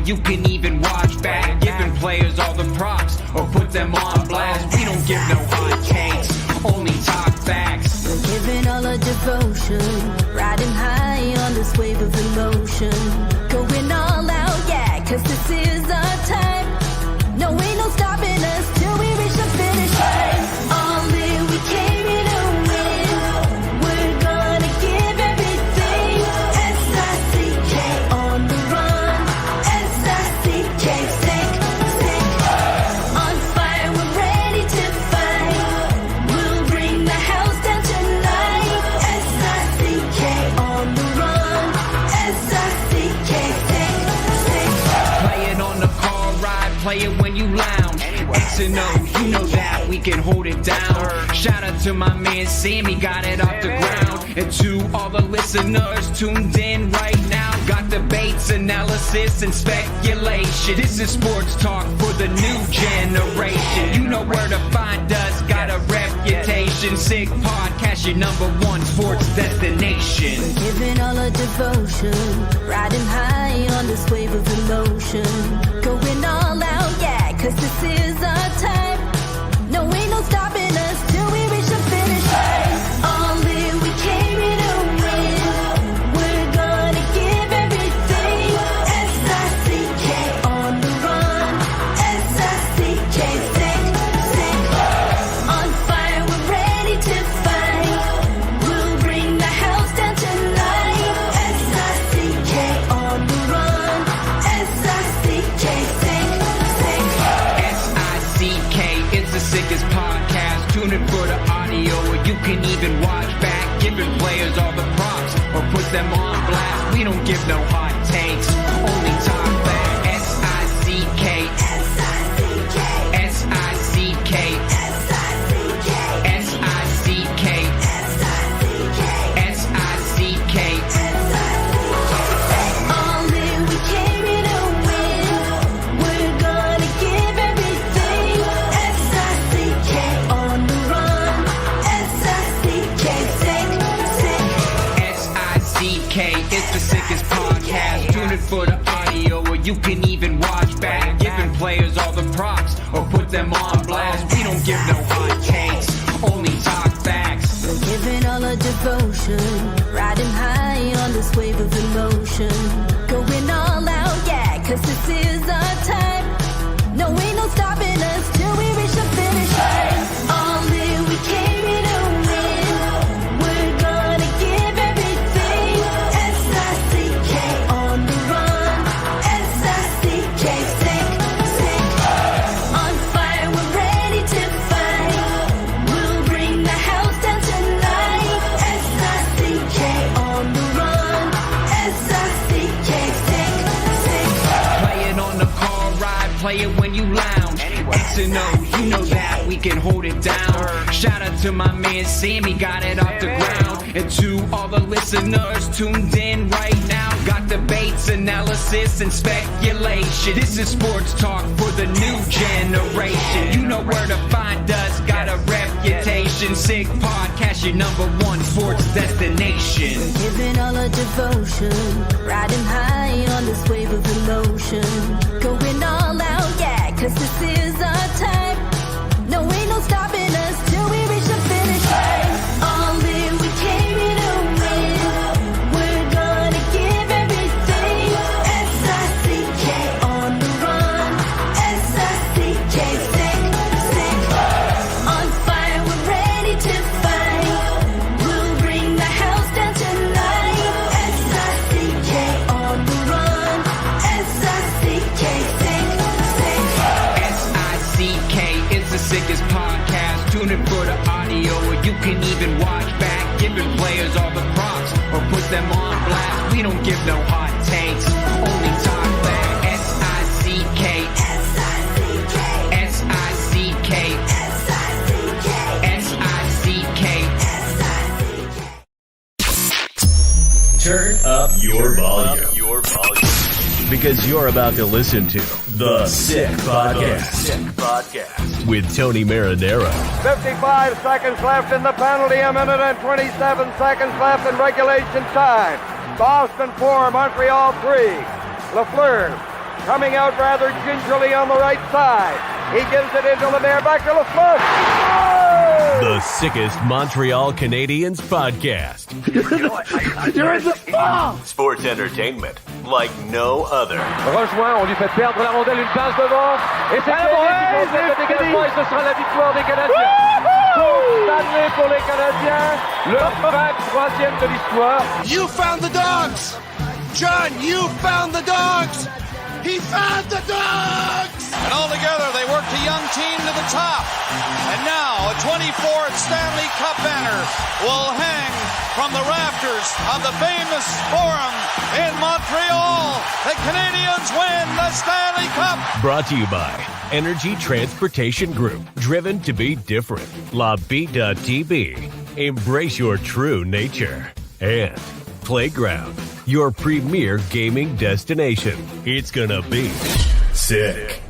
you can even watch back. Giving players all the props or put them on blast. We don't give no hot takes, only talk facts. We're giving all our devotion, riding high on this wave of emotion. Going all out, yeah, cause this is our time. No, ain't no stopping us till we reach the finish line. All in, we came here to win. We're gonna give everything. S-I-C-K on the run. S-I-C-K, sick. On fire, we're ready to fight. We'll bring the house down tonight. S-I-C-K on the run. S-I-C-K, sick. Play it on the car ride, play it when you lounge. X and O, you know that we can hold it down. Shout out to my man Sammy, got it off the ground. And to all the listeners tuned in right now, got debates, analysis, and speculation. This is sports talk for the new generation. You know where to find us, got a reputation. Sick podcast, your #1 sports destination. We're giving all our devotion, riding high on this wave of emotion. Going all out, yeah, cause this is our time. No, ain't no stopping us till we reach the finish line. All in, we came here to win. We're gonna give everything. S-I-C-K on the run. S-I-C-K, sick. On fire, we're ready to fight. We'll bring the house down tonight. S-I-C-K on the run. S-I-C-K, sick. S-I-C-K, it's the sickest podcast. Tune in for the audio, or you can even watch back. Giving players all the props or put them on blast. We don't give no hot takes, only talk back. S-I-C-K, S-I-C-K, S-I-C-K, S-I-C-K, S-I-C-K, S-I-C-K, All in, we came here to win. We're gonna give everything. S-I-C-K on the run. S-I-C-K, sick. S-I-C-K, it's the sickest podcast. Tune in for the audio, or you can even watch back. Giving players all the props or put them on blast. We don't give no hot takes, only talk facts. We're giving all our devotion, riding high on this wave of emotion. Going all out, yeah, cause this is our time. No, ain't no stopping us till we reach the finish line. All in, we came here to win. We're gonna give everything. S-I-C-K on the run. S-I-C-K, sick. On fire, we're ready to fight. We'll bring the house down tonight. S-I-C-K on the run. S-I-C-K, sick. Play it on the car ride, play it when you lounge. X and O, you know that we can hold it down. Shout out to my man Sammy, got it off the ground. And to all the listeners tuned in right now, got debates, analysis, and speculation. This is sports talk for the new generation. You know where to find us, got a reputation. Sick podcast, your #1 sports destination. Giving all our devotion, riding high on this wave of emotion. Going all out, yeah, cause this is our time. No, ain't no stopping us till we reach the finish line. All in, we came here to win. We're gonna give everything. S-I-C-K on the run. S-I-C-K, sick. On fire, we're ready to fight. We'll bring the house down tonight. S-I-C-K on the run. S-I-C-K, sick. S-I-C-K, it's the sickest podcast. Tune in for the audio, or you can even watch back. Giving players all the props or put them on blast. We don't give no hot takes, only talk back. S-I-C-K, S-I-C-K, S-I-C-K, S-I-C-K, S-I-C-K. Turn up your volume. Because you're about to listen to The Sick Podcast. With Tony Marinaro. 55 seconds left in the penalty, a minute and 27 seconds left in regulation time. Boston 4, Montreal 3. Lafleur coming out rather gingerly on the right side. He gives it into Lemaire, back to Lafleur. Oh! The sickest Montreal Canadiens podcast. You're in the ball! Sports entertainment like no other. Rejoint, on lui fait perdre la rondelle, une passe devant. Et c'est le dégagement et ce sera la victoire des Canadiens. Stanley pour les Canadiens, le 23e de l'histoire. You found the dogs! John, you found the dogs! He found the dogs! And all together, they worked a young team to the top. And now, a 24th Stanley Cup banner will hang from the rafters of the famous Forum in Montreal. The Canadiens win the Stanley Cup! Brought to you by Energy Transportation Group. Driven to be different. La Tibi. Embrace your true nature. And Playground, your premier gaming destination. It's gonna be sick.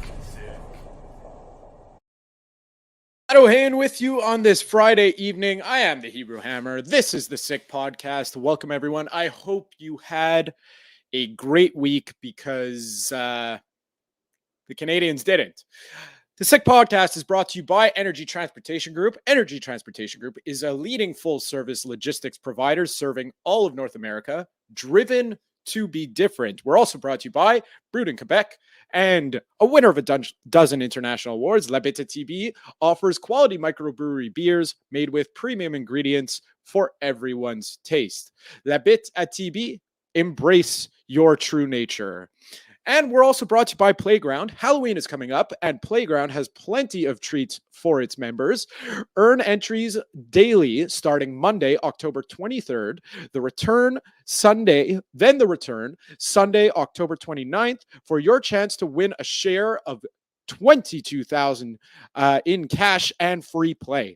Matt Ohayon with you on this Friday evening. I am the Hebrew Hammer. This is the Sick Podcast. Welcome, everyone. I hope you had a great week because the Canadiens didn't. The Sick Podcast is brought to you by Energy Transportation Group. Energy Transportation Group is a leading full-service logistics provider serving all of North America, driven to be different. We're also brought to you by Brewed in Quebec and a winner of a dozen international awards. Bittt Tibi offers quality microbrewery beers made with premium ingredients for everyone's taste. Bittt Tibi, embrace your true nature. And we're also brought to you by Playground. Halloween is coming up, and Playground has plenty of treats for its members. Earn entries daily starting Monday, October 23rd. The return, Sunday, October 29th, for your chance to win a share of $22,000 in cash and free play.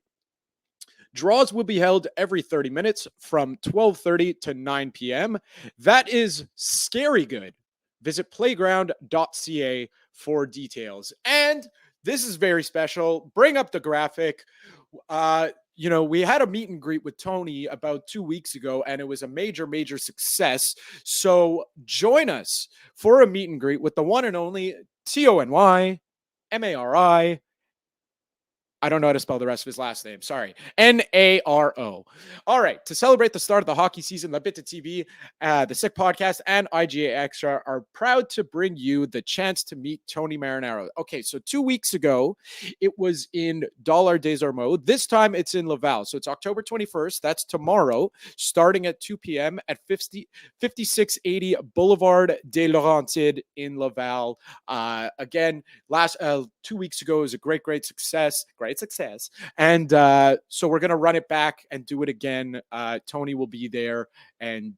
Draws will be held every 30 minutes from 12:30 to 9 p.m. That is scary good. Visit playground.ca for details. And this is very special. Bring up the graphic. We had a meet and greet with Tony about 2 weeks ago, and it was a major, major success. So join us for a meet and greet with the one and only Tony Mari. I don't know how to spell the rest of his last name. Sorry. Naro. All right. To celebrate the start of the hockey season, Bittt TV, the Sick Podcast, and IGA Extra are proud to bring you the chance to meet Tony Marinaro. Okay, so 2 weeks ago, it was in Dollard des Ormeaux. This time, it's in Laval. So it's October 21st. That's tomorrow, starting at 2 p.m. at 5680 Boulevard des Laurentides in Laval. Again, 2 weeks ago, it was a great success. And so we're going to run it back and do it again. Tony will be there and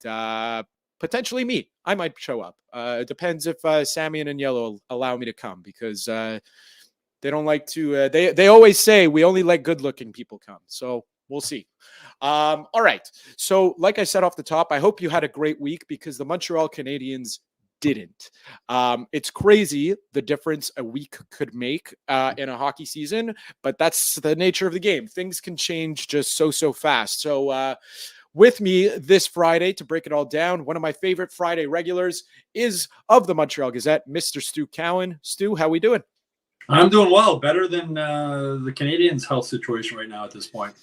potentially me. I might show up. It depends if Sammy and Agnello allow me to come because they don't like to. They always say we only let good looking people come. So we'll see. All right. So like I said off the top, I hope you had a great week because the Montreal Canadiens didn't. It's crazy the difference a week could make in a hockey season, but that's the nature of the game. Things can change just so fast. So with me this Friday to break it all down, one of my favorite Friday regulars is of the Montreal Gazette, Mr. Stu Cowan. Stu, how we doing? I'm doing well, better than the Canadiens' health situation right now at this point.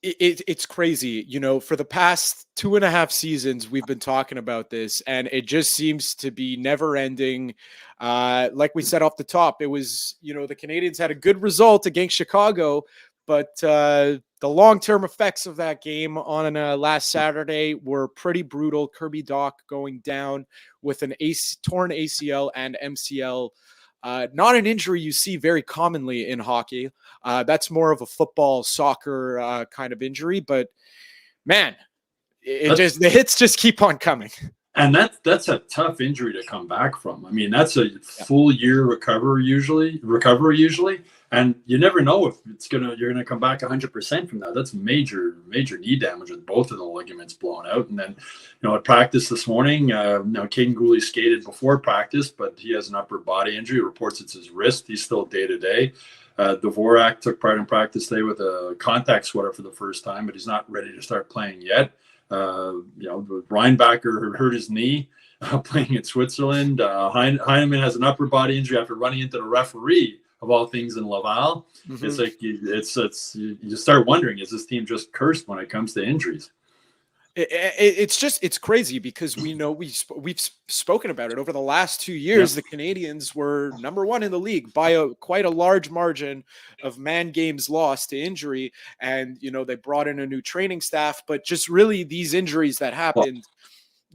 It's crazy. For the past 2.5 seasons, we've been talking about this, and it just seems to be never ending. Like we said off the top, it was, the Canadiens had a good result against Chicago, but the long-term effects of that game on last Saturday were pretty brutal. Kirby Dach going down with an torn ACL and MCL. Not an injury you see very commonly in hockey. That's more of a football, soccer kind of injury. But man, the hits just keep on coming. And that's a tough injury to come back from. I mean, that's a full year recovery usually, and you never know if you're gonna come back 100% from that. That's major knee damage with both of the ligaments blown out. And then, at practice this morning, Kaden Guhle skated before practice, but he has an upper body injury. Reports it's his wrist. He's still day to day. Dvorak took part in practice today with a contact sweater for the first time, but he's not ready to start playing yet. The Reinbacker hurt his knee. playing in Switzerland. Heineman has an upper body injury after running into the referee of all things in Laval. It's like you start wondering, is this team just cursed when it comes to injuries? It's crazy because we know we've spoken about it over the last 2 years. The Canadiens were number 1 in the league by quite a large margin of man games lost to injury, and they brought in a new training staff, but just really these injuries that happened.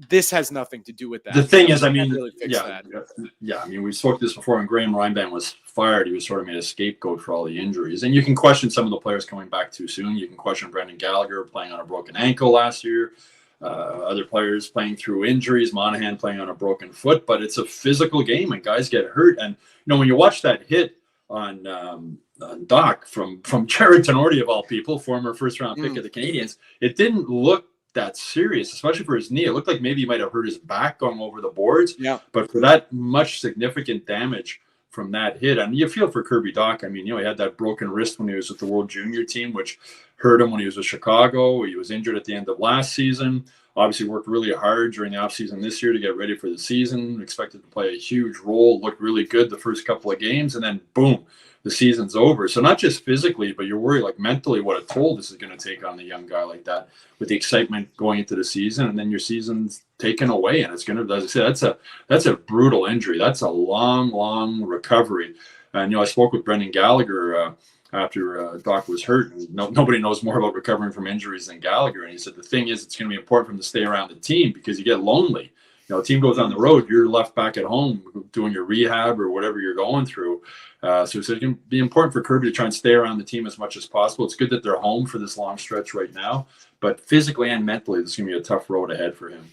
This has nothing to do with that. The thing is, I mean, really that. I mean, we spoke this before. When Graham Reinband was fired, he was sort of made a scapegoat for all the injuries. And you can question some of the players coming back too soon. You can question Brendan Gallagher playing on a broken ankle last year. Other players playing through injuries. Monahan playing on a broken foot. But it's a physical game, and guys get hurt. And when you watch that hit on Dach from Jared Tenorti of all people, former first-round pick of the Canadiens, it didn't look that serious, especially for his knee. It looked like maybe he might have hurt his back going over the boards. But for that much significant damage from that hit, and you feel for Kirby Dach. I mean, he had that broken wrist when he was with the World Junior team, which hurt him when he was with Chicago. He was injured at the end of last season. Obviously worked really hard during the offseason this year to get ready for the season. Expected to play a huge role, looked really good the first couple of games, and then boom, the season's over. So not just physically, but you're worried like mentally what a toll this is going to take on the young guy like that, with the excitement going into the season, and then your season's taken away, and it's going to, as I said, that's a brutal injury. That's a long recovery. And I spoke with Brendan Gallagher after Dach was hurt, and nobody knows more about recovering from injuries than Gallagher. And he said the thing is, it's going to be important for him to stay around the team because you get lonely. A team goes on the road, you're left back at home doing your rehab or whatever you're going through. So it's going to be important for Kirby to try and stay around the team as much as possible. It's good that they're home for this long stretch right now, but physically and mentally, this is going to be a tough road ahead for him.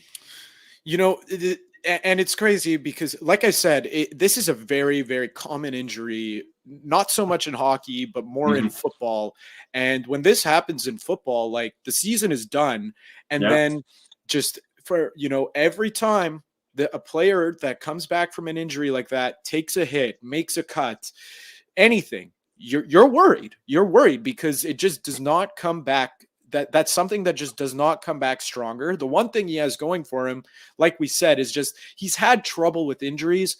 And it's crazy because, like I said, this is a very, very common injury, not so much in hockey, but more in football. And when this happens in football, like the season is done. And then just for, every time a player that comes back from an injury like that takes a hit, makes a cut, anything, you're worried. You're worried because it just does not come back. That's something that just does not come back stronger. The one thing he has going for him, like we said, is just he's had trouble with injuries,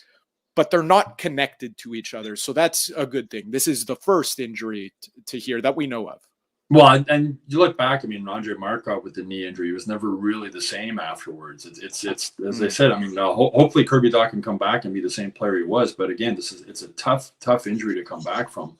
but they're not connected to each other. So that's a good thing. This is the first injury to hear that we know of. Well, and you look back, I mean, Andre Markov with the knee injury, he was never really the same afterwards. It's as I said, I mean, hopefully Kirby Dach can come back and be the same player he was. But again, it's a tough injury to come back from.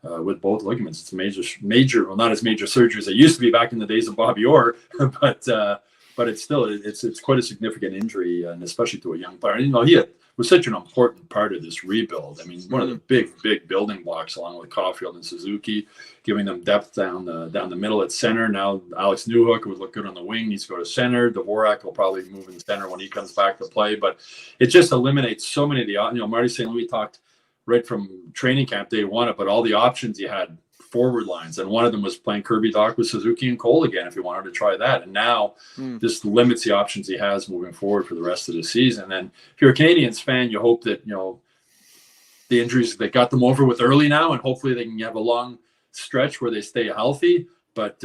With both ligaments, it's major, well, not as major surgery as it used to be back in the days of Bobby Orr, but it's still, it's quite a significant injury, and especially to a young player. And, he was such an important part of this rebuild. I mean, one of the big building blocks, along with Caulfield and Suzuki, giving them depth down the middle at center. Now Alex Newhook would look good on the wing, needs to go to center. Dvorak will probably move in center when he comes back to play, but it just eliminates so many of the, Marty St. Louis talked right from training camp day one, but all the options you had forward lines, and one of them was playing Kirby Dach with Suzuki and Cole again if he wanted to try that. And now this limits the options he has moving forward for the rest of the season. And if you're a Canadiens fan, you hope that the injuries they got them over with early now, and hopefully they can have a long stretch where they stay healthy. But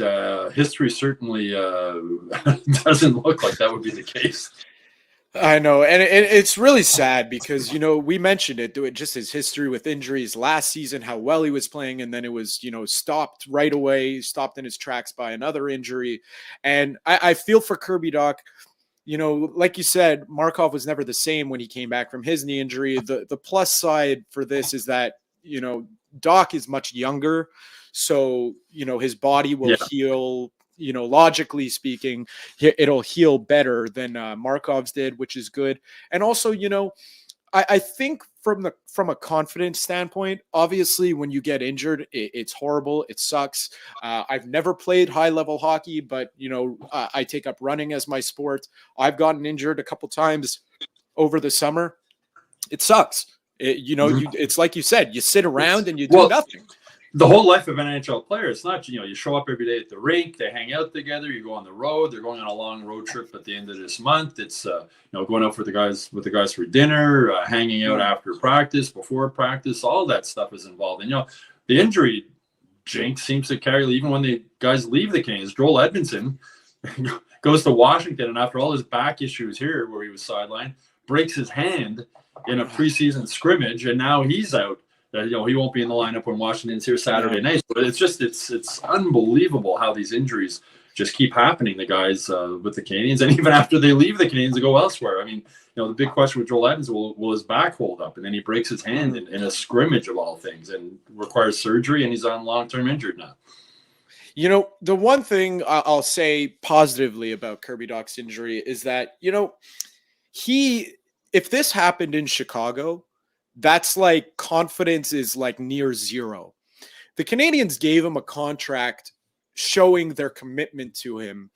history certainly doesn't look like that would be the case. I know, and it's really sad because, we mentioned it, just his history with injuries last season, how well he was playing, and then it was, stopped right away, stopped in his tracks by another injury. And I feel for Kirby Dach. Like you said, Markov was never the same when he came back from his knee injury. The plus side for this is that, Dach is much younger, so, his body will heal. Logically speaking, it'll heal better than Markov's did, which is good. And also, I think from a confidence standpoint, obviously when you get injured, it's horrible. It sucks. I've never played high level hockey, but I take up running as my sport. I've gotten injured a couple times over the summer. It sucks. It's like you said, you sit around and you do nothing. The whole life of an NHL player, it's not, you show up every day at the rink, they hang out together, you go on the road, they're going on a long road trip at the end of this month. It's, going out with the guys for dinner, hanging out after practice, before practice, all that stuff is involved. And, the injury jinx seems to carry even when the guys leave the Canadiens. Joel Edmondson goes to Washington, and after all his back issues here, where he was sidelined, breaks his hand in a preseason scrimmage, and now he's out. He won't be in the lineup when Washington's here Saturday night. But it's unbelievable how these injuries just keep happening to guys with the Canadiens, and even after they leave the Canadiens to go elsewhere. I mean, the big question with Joel Edmonds will his back hold up, and then he breaks his hand in a scrimmage of all things, and requires surgery, and he's on long-term injured now. The one thing I'll say positively about Kirby Dach's injury is that, if this happened in Chicago, that's like confidence is like near zero. The Canadiens gave him a contract showing their commitment to him.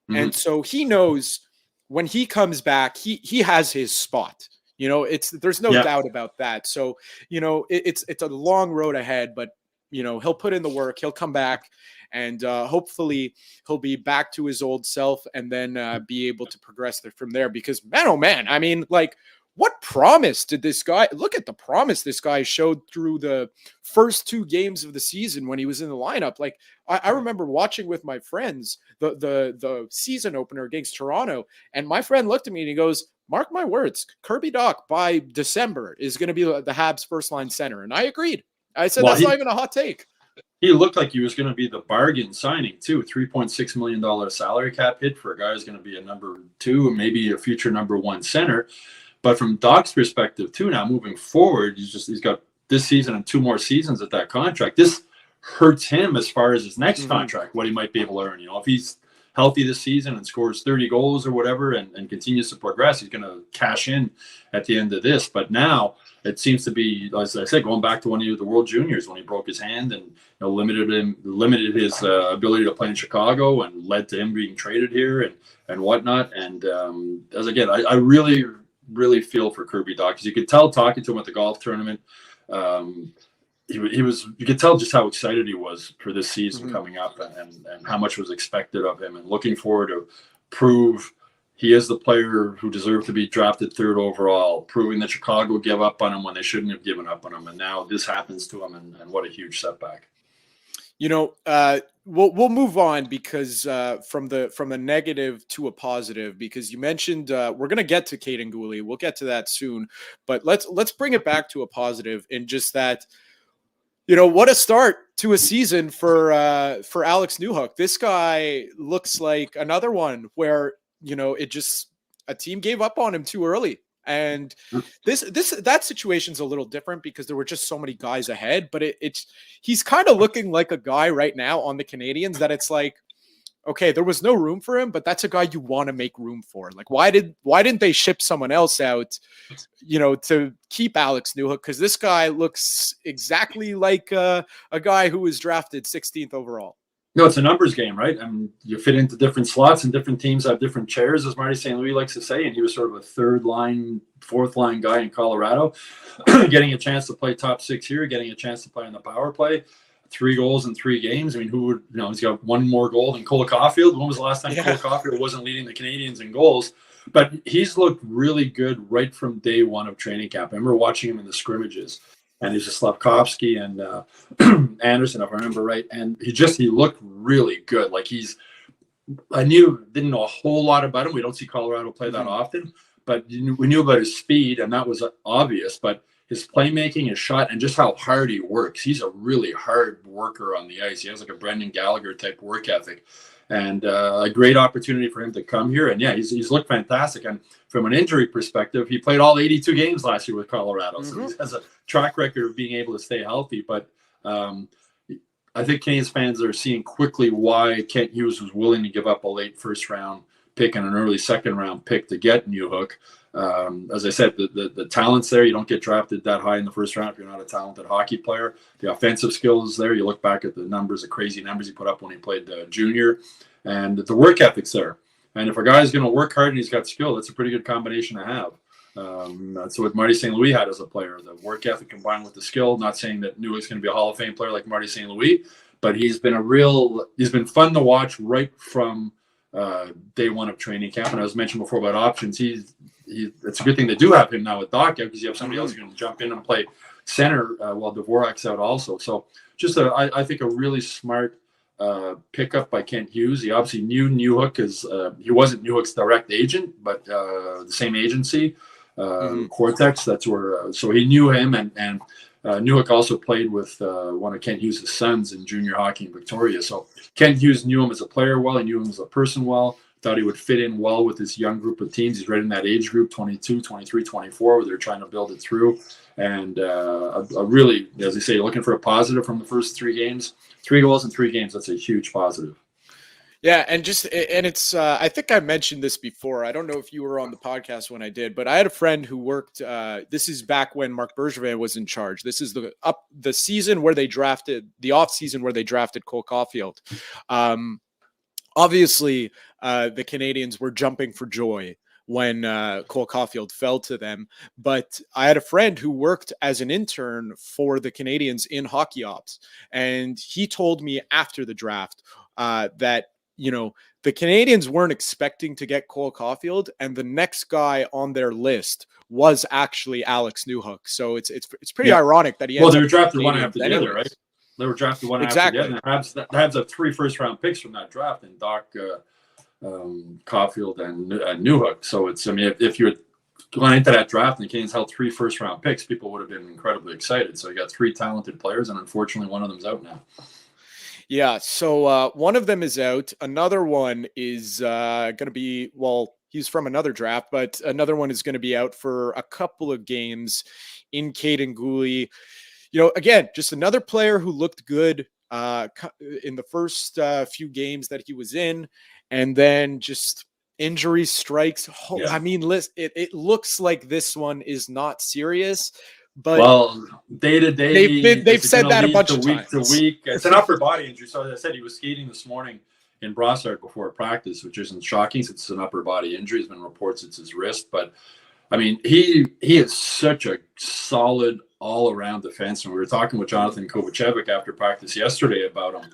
Mm-hmm. And so he knows when he comes back, he has his spot. There's no doubt about that. So, it's a long road ahead, but he'll put in the work, he'll come back, and hopefully he'll be back to his old self, and then be able to progress from there. Because man, oh man, I mean, like, what promise did this guy look at? The promise this guy showed through the first 2 games of the season when he was in the lineup. Like, I remember watching with my friends the season opener against Toronto, and my friend looked at me and he goes, "Mark my words, Kirby Dach by December is going to be the Habs first line center." And I agreed. I said, that's not even a hot take. He looked like he was going to be the bargain signing too. $3.6 million salary cap hit for a guy who's going to be a number 2 and maybe a future number 1 center. But from Dach's perspective too, now moving forward, he's got this season and 2 more seasons at that contract. This hurts him as far as his next contract, what he might be able to earn. If he's healthy this season and scores 30 goals or whatever and continues to progress, he's going to cash in at the end of this. But now it seems to be, as I said, going back to when he was the World Juniors, when he broke his hand and limited his ability to play in Chicago, and led to him being traded here and whatnot. And I really feel for Kirby Dach, because you could tell talking to him at the golf tournament, you could tell just how excited he was for this season coming up, and how much was expected of him, and looking forward to prove he is the player who deserved to be drafted 3rd overall, proving that Chicago gave up on him when they shouldn't have given up on him. And now this happens to him, and what a huge setback. We'll move on, because from the negative to a positive, because you mentioned we're going to get to Kaden Guhle. We'll get to that soon, but let's bring it back to a positive, in just that, what a start to a season for Alex Newhook. This guy looks like another one where, a team gave up on him too early. And that situation's a little different, because there were just so many guys ahead, but he's kind of looking like a guy right now on the Canadiens that it's like, okay, there was no room for him, but that's a guy you want to make room for. Like, why didn't they ship someone else out, to keep Alex Newhook? Because this guy looks exactly like a guy who was drafted 16th overall. No, it's a numbers game, right? I mean, you fit into different slots, and different teams have different chairs, as Marty St. Louis likes to say. And he was sort of a 3rd line, 4th line guy in Colorado, getting a chance to play top 6 here, getting a chance to play on the power play. 3 goals in 3 games. I mean, who would, he's got 1 more goal than Cole Caulfield. When was the last time Cole Caulfield wasn't leading the Canadiens in goals? But he's looked really good right from day 1 of training camp. I remember watching him in the scrimmages, and he's a Slavkovsky and Anderson, if I remember right. And he looked really good. Like, didn't know a whole lot about him. We don't see Colorado play that often, but we knew about his speed, and that was obvious. But his playmaking, his shot, and just how hard he works. He's a really hard worker on the ice. He has like a Brendan Gallagher type work ethic, and a great opportunity for him to come here. And he's looked fantastic. And from an injury perspective, he played all 82 games last year with Colorado. So he has a track record of being able to stay healthy. But I think Canadiens fans are seeing quickly why Kent Hughes was willing to give up a late 1st round pick and an early 2nd round pick to get Newhook. As I said, the talent's there. You don't get drafted that high in the 1st round if you're not a talented hockey player. The offensive skills is there. You look back at the numbers, the crazy numbers he put up when he played junior, and the work ethic's there. And if a guy's going to work hard and he's got skill, that's a pretty good combination to have. That's what Marty St. Louis had as a player, the work ethic combined with the skill. Not saying that Newhook's going to be a Hall of Fame player like Marty St. Louis, but he's been fun to watch right from day 1 of training camp. And I was mentioned before about options. It's a good thing they do have him now with Dach, because you have somebody else who's going to jump in and play center while Dvorak's out also. So just I think a really smart pickup by Kent Hughes. He obviously knew Newhook as he wasn't Newhook's direct agent, but the same agency, Cortex. That's where so he knew him, and Newhook also played with one of Kent Hughes' sons in junior hockey in Victoria. So Kent Hughes knew him as a player well. He knew him as a person well. Thought he would fit in well with this young group of teams. He's right in that age group, 22, 23, 24, where they're trying to build it through. And a really, as I say, looking for a positive from the first 3 games. 3 goals in 3 games. That's a huge positive. Yeah, and it's I think I mentioned this before. I don't know if you were on the podcast when I did, but I had a friend who worked. This is back when Marc Bergevin was in charge. This is the season where they drafted the off season where they drafted Cole Caulfield. Obviously, the Canadiens were jumping for joy when Cole Caulfield fell to them. But I had a friend who worked as an intern for the Canadiens in hockey ops, and he told me after the draft that, you know, the Canadiens weren't expecting to get Cole Caulfield, and the next guy on their list was actually Alex Newhook. So it's pretty ironic that he. Well, they were drafted one after the other, right? They were drafted one after the other. And the Habs have 3 first-round picks from that draft, and Dach, Caulfield, and Newhook. So it's, I mean, if you had gone into that draft and the Canadiens held 3 first-round picks, people would have been incredibly excited. So you got 3 talented players, and unfortunately, one of them's out now. Yeah, so one of them is out. Another one is going to be, well, he's from another draft, but another one is going to be out for a couple of games in Kaden Guhle. You know, again, just another player who looked good in the first few games that he was in, and then just injury strikes. I mean, it looks like this one is not serious. But well, day to day, they've said that a bunch of times. Week to week, it's an upper body injury. So as I said, he was skating this morning in Brossard before practice, which isn't shocking since it's an upper body injury. There's been reports it's his wrist, but I mean, he is such a solid all-around defenseman. We were talking with Jonathan Kovacevic after practice yesterday about him,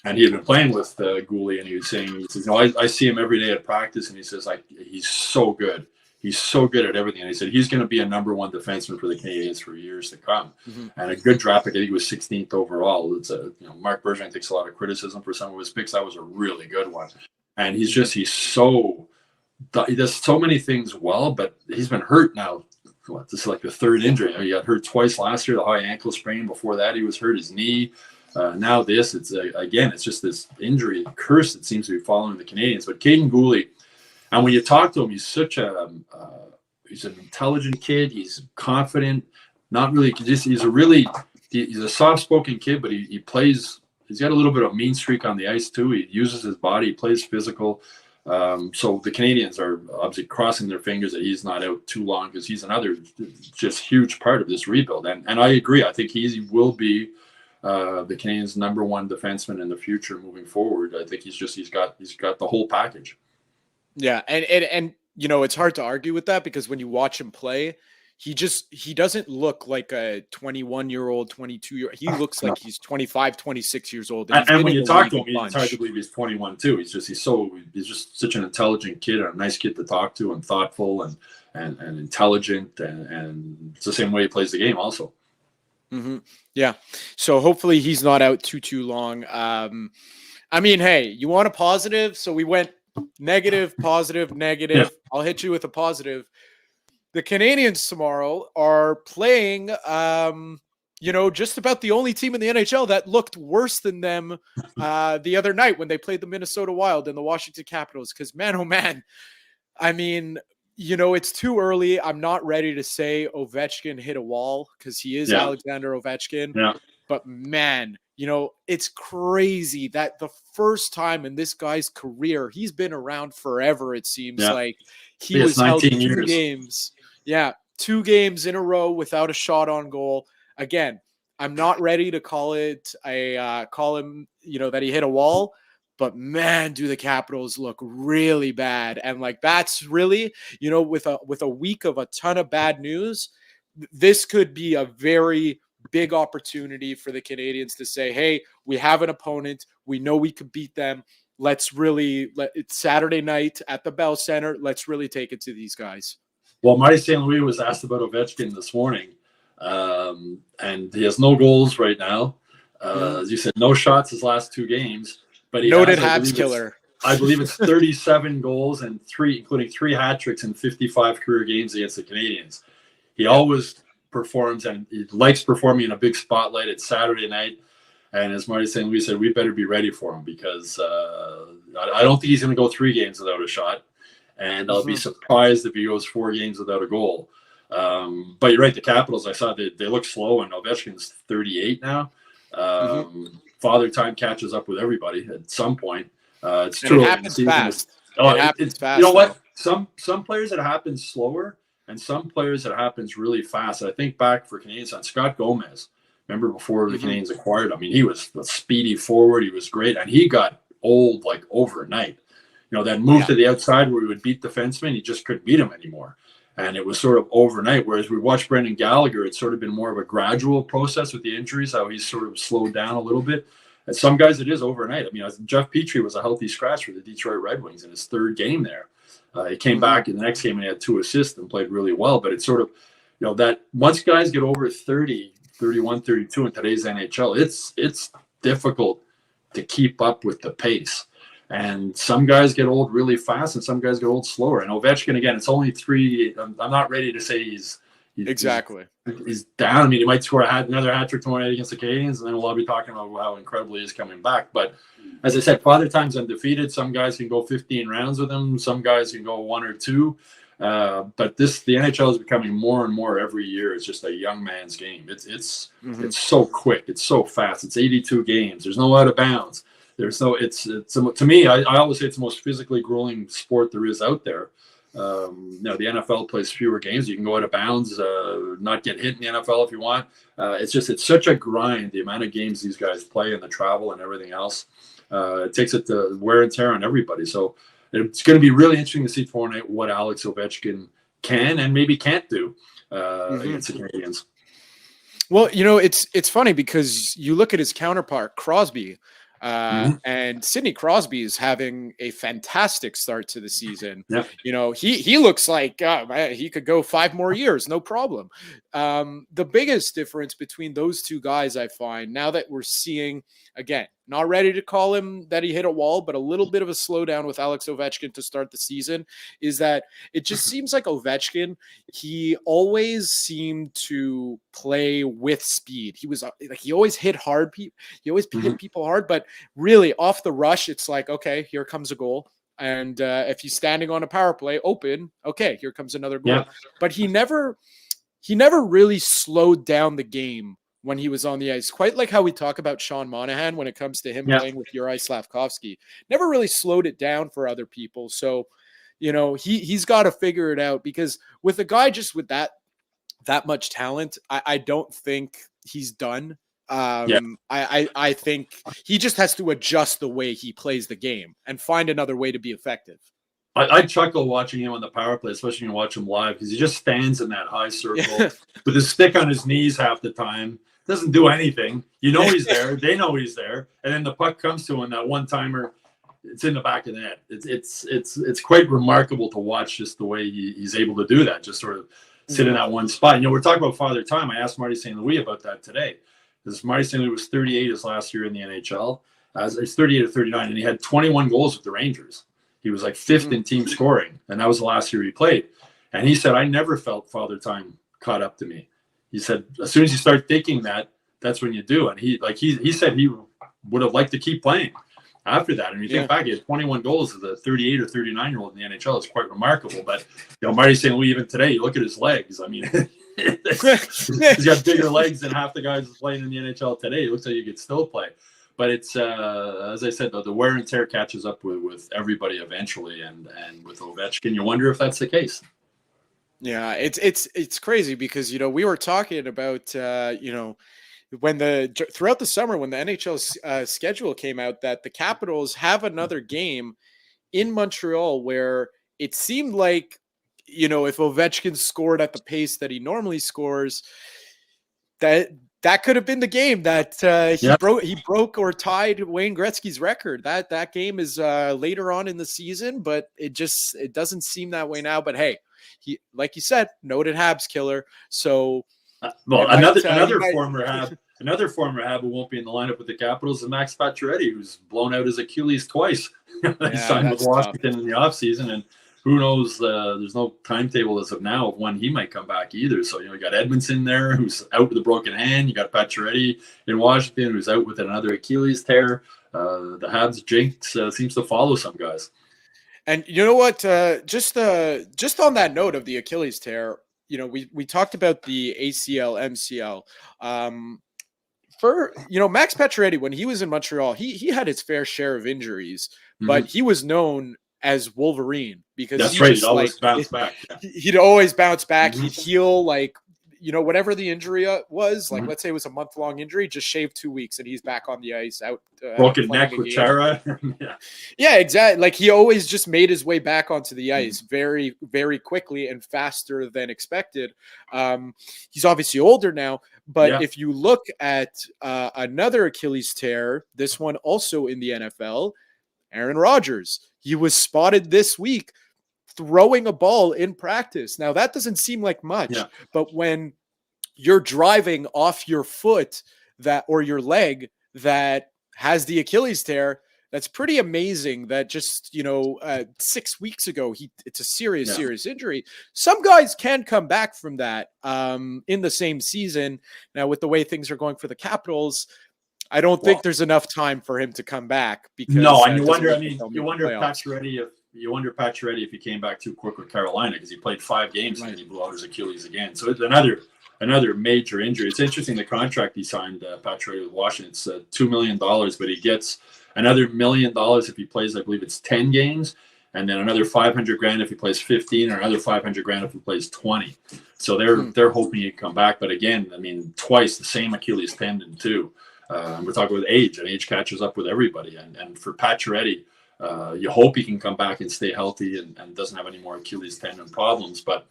and he had been playing with Guhle, and he was saying, he says, "No, I see him every day at practice," and he says, he's so good. He's so good at everything. And he said he's going to be a number 1 defenseman for the Canadiens for years to come. And a good draft pick. I think he was 16th overall. It's Marc Bergevin takes a lot of criticism for some of his picks. That was a really good one. And he does so many things well, but he's been hurt now. This is like the 3rd injury. He got hurt twice last year, the high ankle sprain. Before that, he was hurt his knee. Now this, it's just this injury curse that seems to be following the Canadiens. But Kaden Guhle, and when you talk to him, he's such he's an intelligent kid. He's confident, not really. He's a soft-spoken kid, but he plays. He's got a little bit of mean streak on the ice too. He uses his body. He plays physical. So the Canadiens are obviously crossing their fingers that he's not out too long, because he's another just huge part of this rebuild. And I agree. I think he will be the Canadiens' number 1 defenseman in the future moving forward. I think he's got the whole package. Yeah, and you know, it's hard to argue with that, because when you watch him play, he doesn't look like a 21-year-old, 22-year-old. He looks like he's 25, 26 years old. And when you talk to him, it's hard to believe he's 21 too. He's just such an intelligent kid, and a nice kid to talk to, and thoughtful and intelligent, and it's the same way he plays the game also. Yeah. So hopefully he's not out too long. I mean, hey, you want a positive? So we went negative, positive, negative. Yeah. I'll hit you with a positive. The Canadiens tomorrow are playing, just about the only team in the NHL that looked worse than them the other night when they played the Minnesota Wild and the Washington Capitals. Because, man, oh, man, I mean, it's too early. I'm not ready to say Ovechkin hit a wall, because he is Alexander Ovechkin. Yeah. But, man, it's crazy that the first time in this guy's career, he's been around forever, it seems like. He was held 2 games. Yeah, 2 games in a row without a shot on goal. Again, I'm not ready to call him, that he hit a wall. But, man, do the Capitals look really bad. And, that's really, with a week of a ton of bad news, this could be a very big opportunity for the Canadiens to say, hey, we have an opponent. We know we could beat them. It's Saturday night at the Bell Center. Let's really take it to these guys. Well, Marty St. Louis was asked about Ovechkin this morning, and he has no goals right now. As you said, no shots his last 2 games. But he Noted has, Habs killer. I believe it's 37 goals and including 3 hat tricks in 55 career games against the Canadiens. He always performs, and he likes performing in a big spotlight. It's Saturday night. And as Marty St. Louis said, we better be ready for him because I don't think he's going to go 3 games without a shot. And I'll be surprised if he goes 4 games without a goal. But you're right, the Capitals, I saw they look slow, and Ovechkin's 38 now. Father time catches up with everybody at some point. It's true. It happens fast. It happens fast. You know what? Some players it happens slower, and some players it happens really fast. I think back for Canadiens on Scott Gomez. Remember before the Canadiens acquired him? I mean, he was a speedy forward. He was great, and he got old like overnight. You know, that move to the outside where he would beat defensemen, he just couldn't beat him anymore. And it was sort of overnight. Whereas we watched Brendan Gallagher, it's sort of been more of a gradual process with the injuries, how he's sort of slowed down a little bit. And some guys, it is overnight. I mean, Jeff Petrie was a healthy scratch for the Detroit Red Wings in his 3rd game there. He came back in the next game and he had 2 assists and played really well. But it's sort of, you know, that once guys get over 30, 31, 32 in today's NHL, it's difficult to keep up with the pace. And some guys get old really fast and some guys get old slower. And Ovechkin, again, it's only 3. I'm not ready to say he's down. I mean, he might score another hat trick tomorrow night against the Canadiens, and then we'll all be talking about how incredible he is coming back. But as I said, Father Time's undefeated. Some guys can go 15 rounds with him. Some guys can go 1 or 2. But the NHL is becoming more and more every year. It's just a young man's game. It's so quick. It's so fast. It's 82 games. There's no out of bounds. There's no. It's to me. I always say it's the most physically grueling sport there is out there. The NFL plays fewer games. You can go out of bounds, not get hit in the NFL if you want. It's such a grind. The amount of games these guys play and the travel and everything else. It takes it to wear and tear on everybody. So it's going to be really interesting to see tomorrow night what Alex Ovechkin can and maybe can't do against the Canadiens. Well, you know, it's funny because you look at his counterpart, Crosby, and Sidney Crosby is having a fantastic start to the season. Yep. You know, he looks like he could go 5 more years, no problem. The biggest difference between those two guys, I find, now that we're seeing, again, not ready to call him that he hit a wall, but a little bit of a slowdown with Alex Ovechkin to start the season, is that it just seems like Ovechkin, he always seemed to play with speed. He was like, he always hit hard. He always hit people hard, but really off the rush, it's like, okay, here comes a goal. And if he's standing on a power play open, okay, here comes another goal. Yeah. But he never really slowed down the game when he was on the ice, quite like how we talk about Sean Monahan when it comes to him playing with Juraj Slafkovsky. Never really slowed it down for other people. So, you know, he's got to figure it out, because with a guy just with that much talent, I don't think he's done. I think he just has to adjust the way he plays the game and find another way to be effective. I chuckle watching him on the power play, especially when you watch him live, because he just stands in that high circle with his stick on his knees half the time. Doesn't do anything. You know he's there. They know he's there. And then the puck comes to him, that one-timer, it's in the back of the net. It's quite remarkable to watch just the way he's able to do that, just sort of sit in that one spot. You know, we're talking about Father Time. I asked Marty St. Louis about that today. Because Marty St. Louis was 38 his last year in the NHL. He's 38 or 39, and he had 21 goals with the Rangers. He was like 5th in team scoring, and that was the last year he played. And he said, I never felt Father Time caught up to me. He said, as soon as you start thinking that, that's when you do. And he said he would have liked to keep playing after that. And you think back, he had 21 goals as a 38 or 39-year-old in the NHL. It's quite remarkable. But, you know, Marty St. Louis, even today, you look at his legs. I mean, he's got bigger legs than half the guys playing in the NHL today. It looks like you could still play. But it's, as I said, though, the wear and tear catches up with everybody eventually. And with Ovechkin, you wonder if that's the case. Yeah, it's crazy because, you know, we were talking about, you know, throughout the summer when the NHL schedule came out, that the Capitals have another game in Montreal where it seemed like, you know, if Ovechkin scored at the pace that he normally scores, that could have been the game that he broke or tied Wayne Gretzky's record. That game is later on in the season, but it doesn't seem that way now. But hey, he, like you said, noted Habs killer. So another former Hab. another former Hab who won't be in the lineup with the Capitals is Max Pacioretty, who's blown out his Achilles twice. He signed with Washington in the offseason, and who knows, there's no timetable as of now of when he might come back either. So, you got Edmondson there, who's out with a broken hand. You got Pacioretty in Washington, who's out with another Achilles tear. The Habs jinx seems to follow some guys. And you know what? Just on that note of the Achilles tear, we talked about the ACL, MCL. Max Pacioretty, when he was in Montreal, he had his fair share of injuries, but he was known as Wolverine because that's right. He'd always bounce back. He'd always bounce back. He'd heal whatever the injury was. Like let's say it was a month-long injury, just shave 2 weeks and he's back on the ice. Out broken neck with Chara. Yeah, exactly. Like he always just made his way back onto the ice very, very quickly and faster than expected. He's obviously older now, but if you look at another Achilles tear, this one also in the NFL, Aaron Rodgers. He was spotted this week throwing a ball in practice. Now that doesn't seem like much, but when you're driving off your foot or your leg that has the Achilles tear, that's pretty amazing that just, 6 weeks ago, it's a serious injury. Some guys can come back from that in the same season. Now with the way things are going for the Capitals, I don't think there's enough time for him to come back because and you wonder if Pacioretty if he came back too quick with Carolina because he played 5 games and then he blew out his Achilles again. So it's another major injury. It's interesting the contract he signed Pacioretty with Washington. It's $2 million, but he gets another $1 million if he plays, I believe it's 10 games, and then another $500,000 if he plays 15, or another $500,000 if he plays 20. So they're hoping he'd come back, but again, twice the same Achilles tendon too. We're talking with age, and age catches up with everybody. And for Pacioretty, you hope he can come back and stay healthy and doesn't have any more Achilles tendon problems. But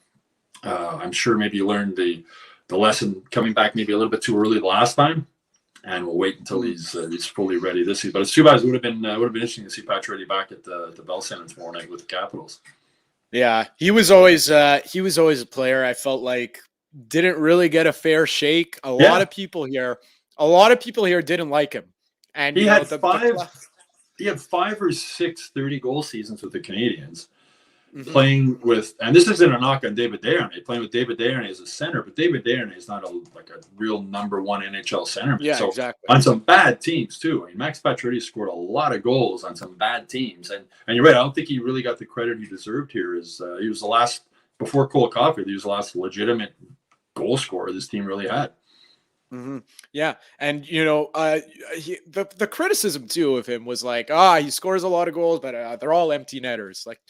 I'm sure maybe you learned the lesson coming back maybe a little bit too early the last time, and we'll wait until he's fully ready this season. But it's too bad. It would have been interesting to see Pacioretty back at the Bell Center tomorrow night with the Capitals. Yeah, he was always a player I felt like didn't really get a fair shake. A lot of people here didn't like him, and he had 5 or 6 30-goal seasons with the Canadiens, playing with, and this isn't a knock on David Desharnais, playing with David Desharnais as a center, but David Desharnais is not a real number 1 NHL centerman. Yeah, so exactly. On some bad teams too. Max Pacioretty scored a lot of goals on some bad teams, and you're right. I don't think he really got the credit he deserved here. He was the last, before Cole Caulfield, he was the last legitimate goal scorer this team really had. Yeah, and the criticism too of him was like, he scores a lot of goals, but they're all empty netters. Like,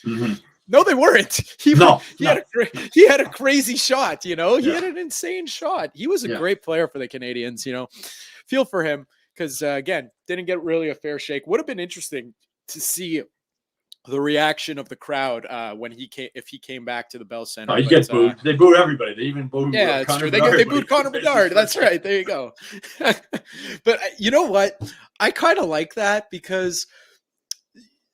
no, they weren't. He had a crazy shot. He had an insane shot. He was a great player for the Canadiens. Feel for him because again, didn't get really a fair shake. Would have been interesting to see the reaction of the crowd when if he came back to the Bell Center. You get booed. They booed everybody. They even booed. Yeah, that's true. They booed Connor Bedard. That's right. There you go. But you know what? I kind of like that because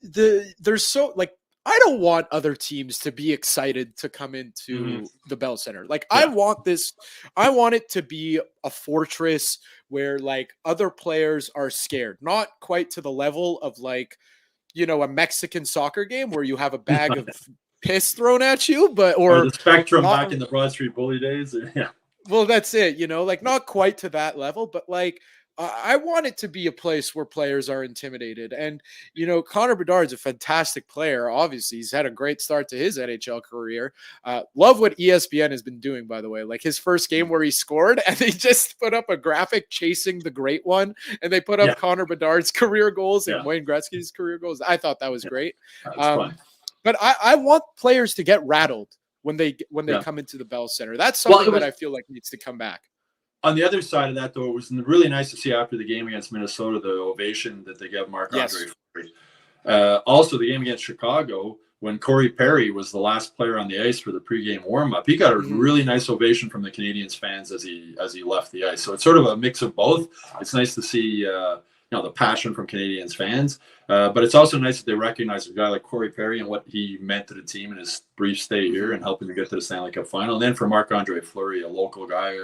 there's so like I don't want other teams to be excited to come into the Bell Center. Like I want it to be a fortress where like other players are scared, not quite to the level of like, a Mexican soccer game where you have a bag of piss thrown at you, or the Spectrum back in the Broad Street Bully days. Yeah. Well, that's it, like not quite to that level, but like I want it to be a place where players are intimidated. And, Connor Bedard's a fantastic player. Obviously, he's had a great start to his NHL career. Love what ESPN has been doing, by the way. Like his first game where he scored, and they just put up a graphic chasing the great one, and they put up Connor Bedard's career goals and Wayne Gretzky's career goals. I thought that was great. Fun. But I want players to get rattled when they come into the Bell Center. That's something that I feel like needs to come back. On the other side of that, though, it was really nice to see after the game against Minnesota, the ovation that they gave Marc-Andre Fleury. Also, the game against Chicago, when Corey Perry was the last player on the ice for the pregame warm-up, he got a really nice ovation from the Canadiens fans as he left the ice. So it's sort of a mix of both. It's nice to see the passion from Canadiens fans, but it's also nice that they recognize a guy like Corey Perry and what he meant to the team in his brief stay here and helping to get to the Stanley Cup final. And then for Marc-Andre Fleury, a local guy,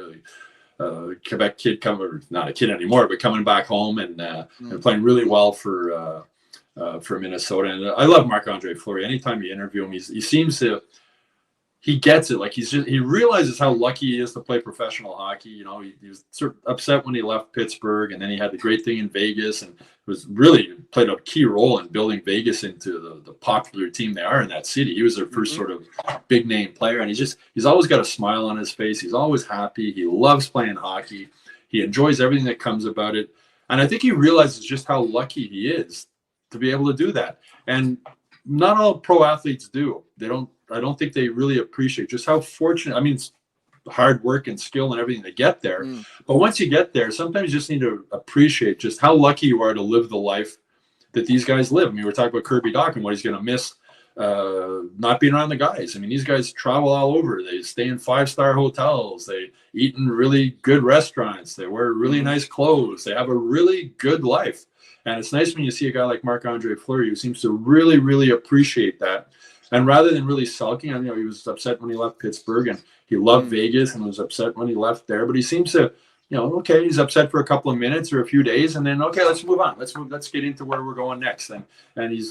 Quebec kid not a kid anymore, but coming back home and playing really well for Minnesota. And I love Marc-Andre Fleury. Anytime you interview him, he seems to. He gets it. Like he realizes how lucky he is to play professional hockey. You know, he was sort of upset when he left Pittsburgh, and then he had the great thing in Vegas, and was really played a key role in building Vegas into the popular team they are in that city. He was their first sort of big name player, and he's always got a smile on his face. He's always happy. He loves playing hockey. He enjoys everything that comes about it, and I think he realizes just how lucky he is to be able to do that. And not all pro athletes do. I don't think they really appreciate just how fortunate. I mean, it's hard work and skill and everything to get there. But once you get there, sometimes you just need to appreciate just how lucky you are to live the life that these guys live. I mean, we're talking about Kirby Dach and what he's going to miss not being around the guys. I mean, these guys travel all over. They stay in 5-star hotels. They eat in really good restaurants. They wear really nice clothes. They have a really good life. And it's nice when you see a guy like Marc-Andre Fleury who seems to really, really appreciate that. And rather than really sulking, I know he was upset when he left Pittsburgh, and he loved Vegas and was upset when he left there. But he seems to, okay, he's upset for a couple of minutes or a few days, and then let's move on. Let's get into where we're going next. And he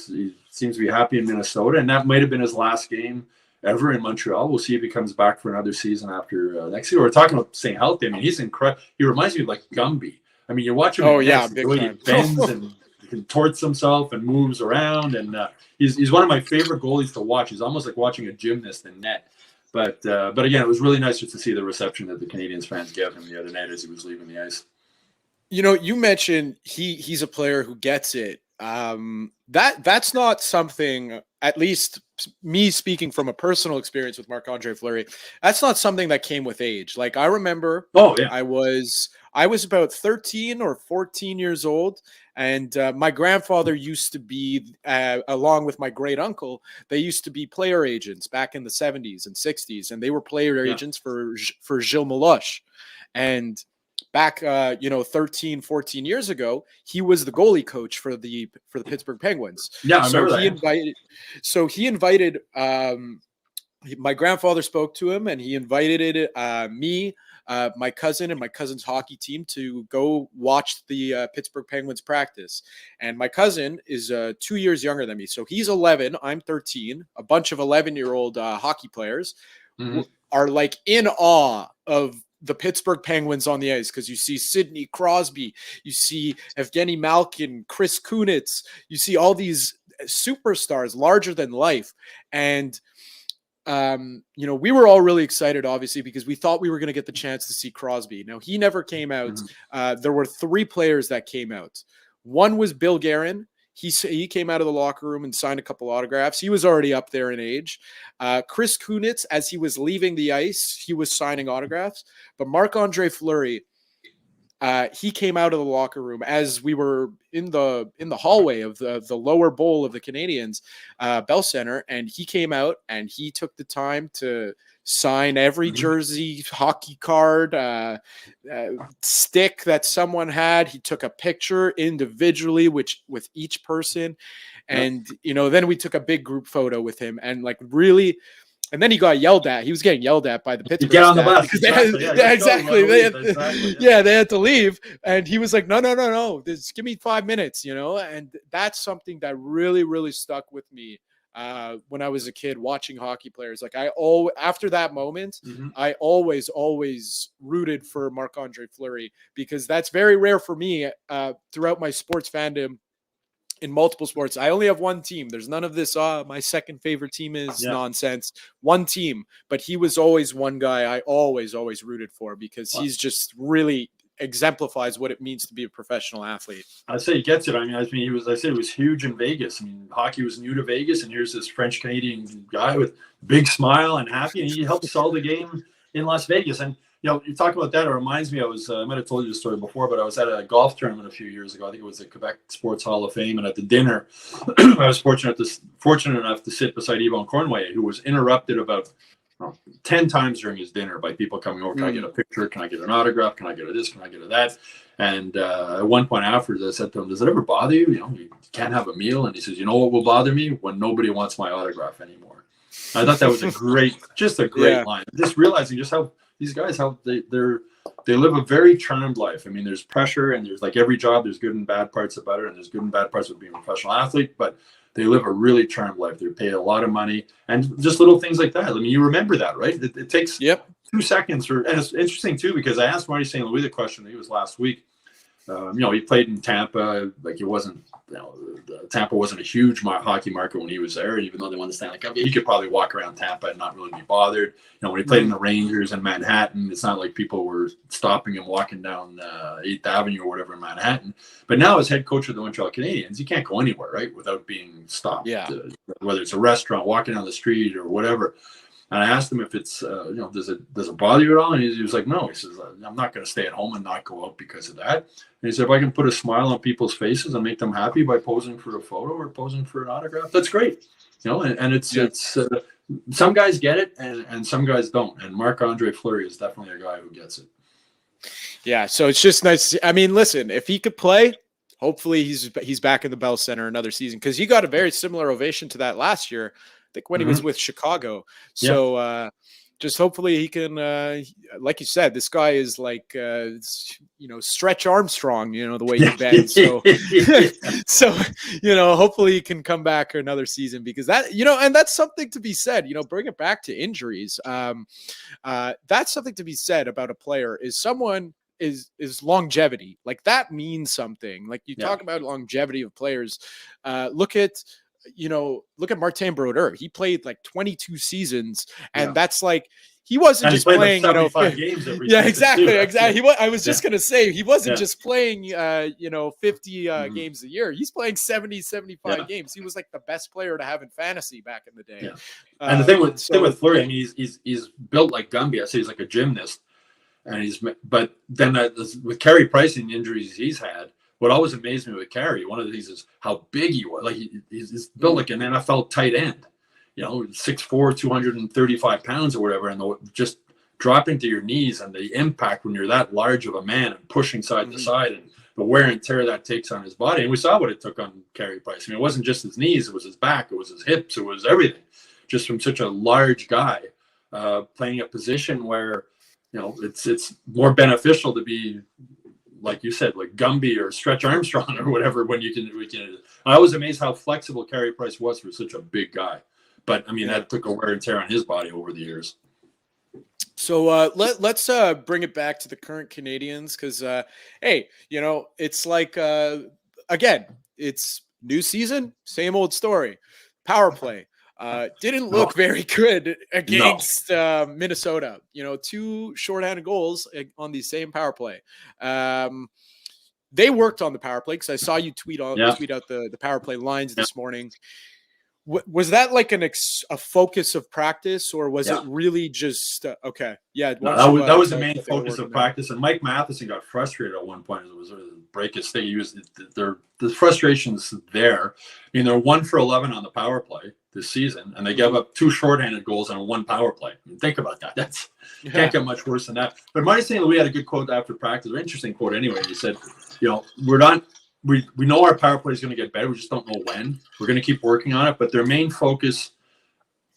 seems to be happy in Minnesota, and that might have been his last game ever in Montreal. We'll see if he comes back for another season after next year. We're talking about staying healthy. I mean, he's incredible. He reminds me of like Gumby. I mean, you watch him. Oh yeah, the way he bends and contorts himself and moves around, and he's one of my favorite goalies to watch. He's almost like watching a gymnast in net. But again, it was really nice just to see the reception that the Canadiens fans gave him the other night as he was leaving the ice. You mentioned he's a player who gets it. That's not something, at least me speaking from a personal experience with Marc-Andre Fleury, that's not something that came with age. Like I remember, I was about 13 or 14 years old, and my grandfather used to be, along with my great uncle, they used to be player agents back in the 70s and 60s, and they were player agents for Gilles Meloche. And back 13, 14 years ago, he was the goalie coach for the Pittsburgh Penguins. I remember that. He invited my grandfather spoke to him, and he invited me, my cousin, and my cousin's hockey team to go watch the Pittsburgh Penguins practice. And my cousin is 2 years younger than me, so he's 11, I'm 13. A bunch of 11-year-old hockey players are like in awe of the Pittsburgh Penguins on the ice, because you see Sidney Crosby, you see Evgeny Malkin, Chris Kunitz, you see all these superstars larger than life. And we were all really excited, obviously, because we thought we were going to get the chance to see Crosby. Now, he never came out. There were 3 players that came out. One was Bill Guerin. He came out of the locker room and signed a couple autographs. He was already up there in age. Chris Kunitz, as he was leaving the ice, he was signing autographs. But Marc-Andre Fleury, he came out of the locker room as we were in the hallway of the lower bowl of the Canadiens Bell Center, and he came out and he took the time to sign every jersey, hockey card, stick that someone had. He took a picture individually with each person, and then we took a big group photo with him, and like really. And then he got yelled at. He was getting yelled at by the Pittsburgh get on the bus. Exactly. They had to leave. And he was like, no. Just give me 5 minutes, And that's something that really, really stuck with me when I was a kid watching hockey players. Like after that moment, I always rooted for Marc-Andre Fleury, because that's very rare for me throughout my sports fandom. In multiple sports, I only have one team. There's none of this. My second favorite team is nonsense. One team, but he was always one guy I always rooted for, because he's just really exemplifies what it means to be a professional athlete. I say he gets it. I mean, he was huge in Vegas. I mean, hockey was new to Vegas, and here's this French Canadian guy with big smile and happy, and he helped sell the game in Las Vegas. And you talk about that, it reminds me, I might have told you the story before, but I was at a golf tournament a few years ago. I think it was the Quebec Sports Hall of Fame, and at the dinner, I was fortunate enough to sit beside Yvon Cornway, who was interrupted about 10 times during his dinner by people coming over. Can I get a picture? Can I get an autograph? Can I get a this? Can I get a that? And at one point afterwards, I said to him, does it ever bother you? You can't have a meal? And he says, you know what will bother me? When nobody wants my autograph anymore. I thought that was a great line. Just realizing just how these guys, how they live a very charmed life. I mean, there's pressure, and there's like every job, there's good and bad parts about it, and there's good and bad parts of being a professional athlete, but they live a really charmed life. They're paid a lot of money, and just little things like that. I mean, you remember that, right? It takes 2 seconds, and it's interesting too, because I asked Marty St. Louis the question. He was last week. He played in Tampa. Like, it wasn't, Tampa wasn't a huge hockey market when he was there. Even though they won the Stanley Cup, he could probably walk around Tampa and not really be bothered. When he played in the Rangers in Manhattan, it's not like people were stopping him walking down 8th Avenue or whatever in Manhattan. But now, as head coach of the Montreal Canadiens, you can't go anywhere, right, without being stopped. Yeah. Whether it's a restaurant, walking down the street, or whatever. And I asked him if it's, does it bother you at all? And he was like, no. He says, I'm not going to stay at home and not go out because of that. And he said, if I can put a smile on people's faces and make them happy by posing for a photo or posing for an autograph, that's great. And it's some guys get it and some guys don't. And Marc-Andre Fleury is definitely a guy who gets it. Yeah. So it's just nice to see. I mean, listen, if he could play, hopefully he's back in the Bell Center another season, because he got a very similar ovation to that last year. I think when he was with Chicago. So just hopefully he can, like you said, this guy is like, Stretch Armstrong, the way he bends. So, hopefully he can come back another season, because that, and that's something to be said, bring it back to injuries. That's something to be said about a player, is someone is longevity. Like, that means something. Like, you talk about longevity of players. Look at Martin Brodeur. He played like 22 seasons, and that's like, he wasn't just playing, like 75 games every exactly. I was just going to say, he wasn't just playing, 50 games a year. He's playing 70, 75 games. He was like the best player to have in fantasy back in the day. Yeah. And the thing with Fleury, I mean, he's built like Gumby. I say he's like a gymnast, but then with Carey Price and the injuries he's had, what always amazed me with Carey, one of the things is how big he was. Like, he's built like an NFL tight end, 6'4", 235 pounds or whatever. And just dropping to your knees, and the impact when you're that large of a man and pushing side to side, and the wear and tear that takes on his body. And we saw what it took on Carey Price. I mean, it wasn't just his knees, it was his back, it was his hips, it was everything. Just from such a large guy playing a position where, it's more beneficial to be, like you said, like Gumby or Stretch Armstrong or whatever, when we can. I was amazed how flexible Carey Price was for such a big guy. But I mean, that took a wear and tear on his body over the years. So let's bring it back to the current Canadiens, because hey, it's like again, it's new season, same old story. Power play didn't look very good against Minnesota. 2 shorthanded goals on the same power play. They worked on the power play, because I saw you tweet out the power play lines this morning. Was that like a focus of practice, or was it really just okay? Yeah, no, that was the main focus of practice. And Mike Matheson got frustrated at one point. It was a break his state. The frustration's there. I mean, they're 1 for 11 on the power play this season, and they gave up 2 shorthanded goals on 1 power play. I mean, think about that. Can't get much worse than that. But Marty St. Louis had a good quote after practice, an interesting quote anyway. He said, we know our power play is going to get better. We just don't know when. We're going to keep working on it. But their main focus,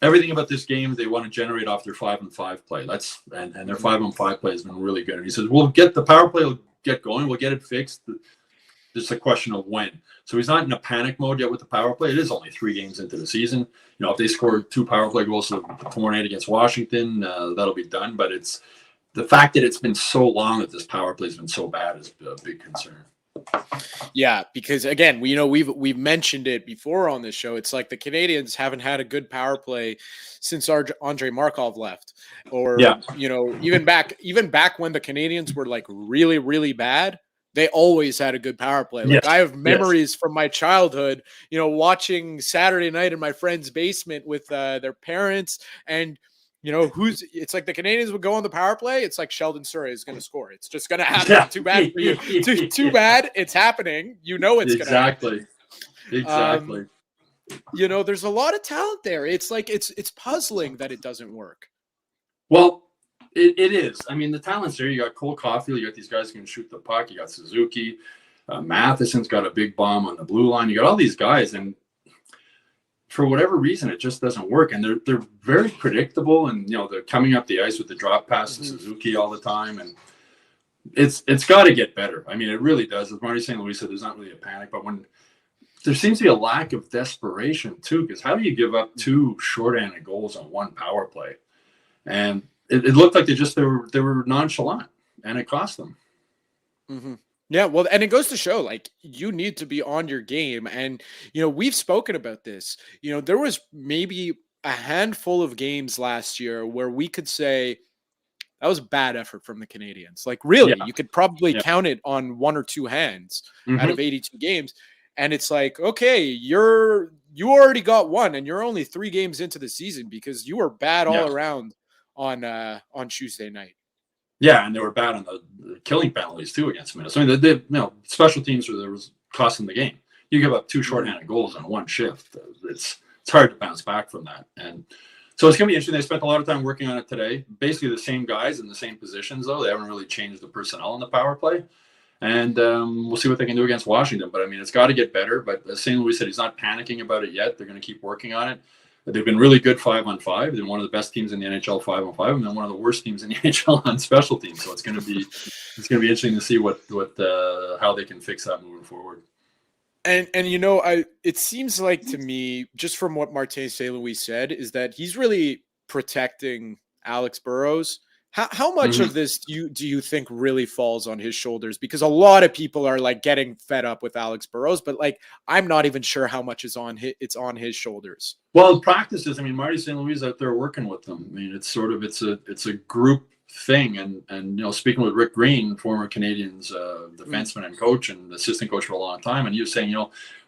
everything about this game, they want to generate off their 5-on-5 play. And their 5-on-5 play has been really good. And he says, the power play will get going. We'll get it fixed. Just a question of when. So he's not in a panic mode yet with the power play. It is only 3 games into the season. If they score 2 power play goals tomorrow night against Washington, that'll be done. But it's the fact that it's been so long that this power play has been so bad is a big concern. Yeah, because again, we've mentioned it before on this show. It's like the Canadiens haven't had a good power play since Andrei Markov left, or even back when the Canadiens were like really, really bad. They always had a good power play. Like, I have memories from my childhood, watching Saturday night in my friend's basement with their parents, and it's like the Canadiens would go on the power play. It's like Sheldon Surrey is going to score. It's just going to happen. Yeah. Too bad for you. Too bad. It's happening. It's going to happen. Exactly. There's a lot of talent there. It's like, it's puzzling that it doesn't work. Well, it is. I mean, the talent's there. You got Cole Caulfield. You got these guys who can shoot the puck. You got Suzuki. Matheson's got a big bomb on the blue line. You got all these guys. And for whatever reason, it just doesn't work. And they're very predictable, and they're coming up the ice with the drop pass to Suzuki all the time, and it's got to get better. I mean, it really does. As Marty St. Louis said, there's not really a panic, but when there seems to be a lack of desperation too, because how do you give up 2 shorthanded goals on 1 power play? And it looked like they were nonchalant, and it cost them. Mm-hmm. Yeah, well, and it goes to show, like, you need to be on your game. And, we've spoken about this. There was maybe a handful of games last year where we could say that was a bad effort from the Canadiens. Like, really, you could probably count it on 1 or 2 hands out of 82 games. And it's like, okay, you already got 1, and you're only 3 games into the season because you were bad all around on Tuesday night. Yeah, and they were bad on the killing penalties too against Minnesota. I mean, they special teams where there was costing the game. You give up 2 shorthanded goals on 1 shift. It's hard to bounce back from that. And so it's going to be interesting. They spent a lot of time working on it today. Basically the same guys in the same positions, though. They haven't really changed the personnel in the power play. And we'll see what they can do against Washington. But, I mean, it's got to get better. But as St. Louis said, he's not panicking about it yet. They're going to keep working on it. They've been really good 5-on-5. They're one of the best teams in the NHL 5-on-5, and then one of the worst teams in the NHL on special teams. So it's going to be interesting to see how they can fix that moving forward. And it seems like to me, just from what Martin St. Louis said, is that he's really protecting Alex Burrows. How much of this do you think really falls on his shoulders? Because a lot of people are like getting fed up with Alex Burrows, but like I'm not even sure how much it's on his shoulders. Well, practices. I mean, Marty St. Louis is out there working with them. I mean, it's a group thing, and speaking with Rick Green, former Canadiens defenseman and coach and assistant coach for a long time, and he was saying,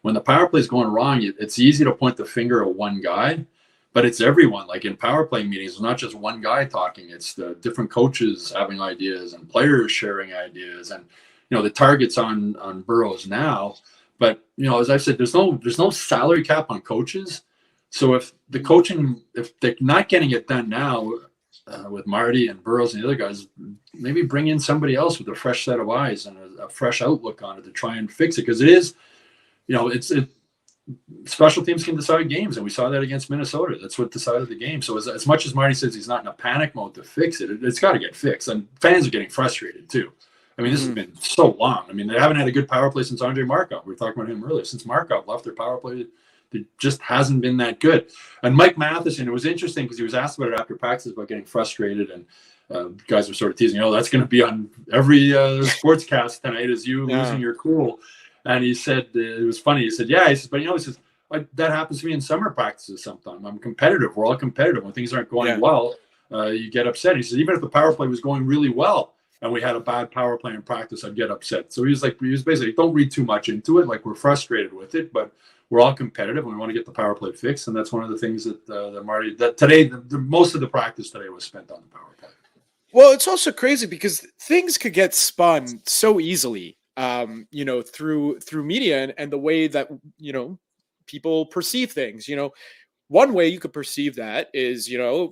when the power play is going wrong, it's easy to point the finger at one guy. But it's everyone. Like in power play meetings, it's not just one guy talking. It's the different coaches having ideas and players sharing ideas. And the target's on Burrows now. But as I said, there's no salary cap on coaches. So if they're not getting it done now with Marty and Burrows and the other guys, maybe bring in somebody else with a fresh set of eyes and a fresh outlook on it to try and fix it. Because it is, special teams can decide games, and we saw that against Minnesota. That's what decided the game. So as much as Marty says he's not in a panic mode to fix it, it's got to get fixed. And fans are getting frustrated too. I mean, this has been so long. I mean, they haven't had a good power play since Andre Markov. We were talking about him earlier. Since Markov left, their power play it just hasn't been that good. And Mike Matheson, it was interesting because he was asked about it after practice about getting frustrated, and guys were sort of teasing, that's going to be on every sportscast tonight, is you losing your cool. And he said, it was funny. He said, but that happens to me in summer practices sometimes. I'm competitive. We're all competitive. When things aren't going well, you get upset. He said, even if the power play was going really well and we had a bad power play in practice, I'd get upset. So he was basically, don't read too much into it. Like, we're frustrated with it, but we're all competitive and we want to get the power play fixed. And that's one of the things that today, most of the practice today was spent on the power play. Well, it's also crazy because things could get spun so easily. Through media and the way that, people perceive things. One way you could perceive that is, the